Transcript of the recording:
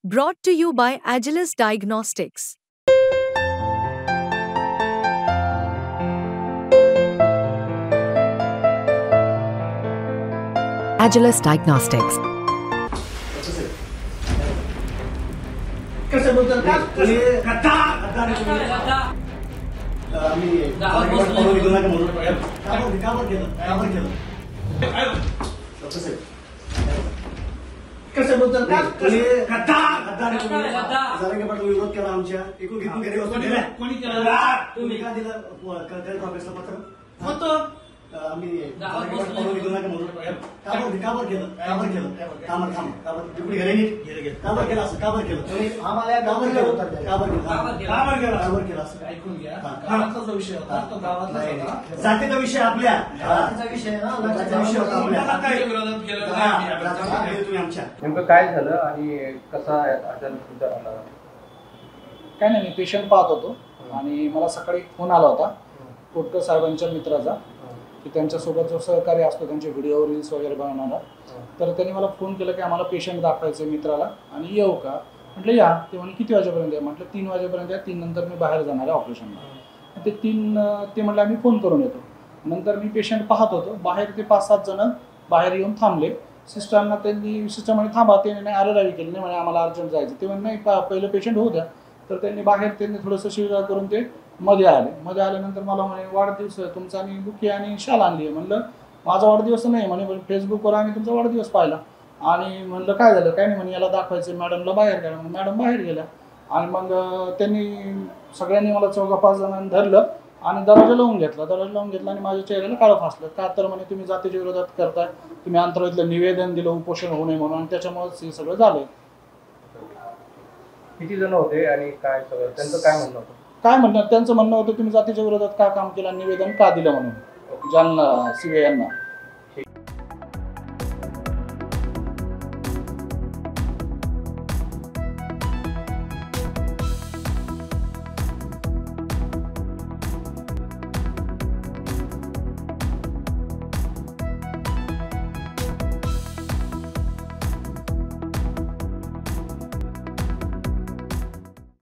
Brought to you by Agilus Diagnostics. Agilus Diagnostics. कशाबद्दल विरोध केला आमच्या एकूण घेऊन घरी कोणी केला तुम्ही का दिलं ऑफिसला पत्र होतं आम्ही काबर केलं घरी काबर केलं असं काबर केलं आम्हाला काबर केलं असं ऐकून घ्या गावातला विषय होता तो गावातला जातीचा विषय आपल्या विषय होता तुम्ही आमच्या नेमकं काय झालं आणि कसा अचानक आला? काय नाही, मी पेशंट पाहत होतो आणि मला सकाळी फोन आला होता कोटकर साहेबांच्या मित्राचा की त्यांच्यासोबत जो सहकारी असतो त्यांचे व्हिडिओ रील्स वगैरे बनवणारा, तर त्यांनी मला फोन केला की आम्हाला पेशंट दाखवायचं मित्राला आणि येऊ का? म्हटलं या. ते म्हणे किती वाजेपर्यंत आहे? म्हटलं 3 वाजेपर्यंत या, 3 नंतर मी बाहेर जाणार आहे ऑपरेशनला. ते म्हटलं आम्ही फोन करून येतो. नंतर मी पेशंट पाहत होतो, बाहेर ते 5-7 जण बाहेर येऊन थांबले. सिस्टरना त्यांनी सिस्टरमध्ये थांबा, ते नाही आरेरावी केली नाही म्हणे आम्हाला अर्जंट जायचं. ते म्हणे नाही पहिलं पेशंट होऊ द्या. तर त्यांनी थोडंसं शिवगा करून ते मध्ये आल्यानंतर मला म्हणे वाढदिवस आहे तुमचा आणि बुके आणि शाल आणली आहे. म्हणलं माझा वाढदिवस नाही म्हणे, फेसबुकवर आम्ही तुमचा वाढदिवस पाहिला. आणि म्हणलं काय झालं? काय नाही म्हणे याला दाखवायचं मॅडमला बाहेर गेला. मॅडम बाहेर गेल्या आणि मग त्यांनी सगळ्यांनी मला 4-5 जणांनी धरलं आणि दरवाजा लावून घेतला आणि माझ्या चेहऱ्याला काळं फासलं. का तर म्हणे तुम्ही जातीच्या विरोधात करताय, तुम्ही अंतराळीतलं निवेदन दिलं उपोषण होऊ नये म्हणून, आणि त्याच्यामुळेच हे सगळं झालंय. किती जण होते आणि काय सगळं त्यांचं काय म्हणणं होतं? त्यांचं म्हणणं होतं तुम्ही जातीच्या विरोधात का काम केलं, निवेदन का दिलं म्हणून जालना CBI यांना.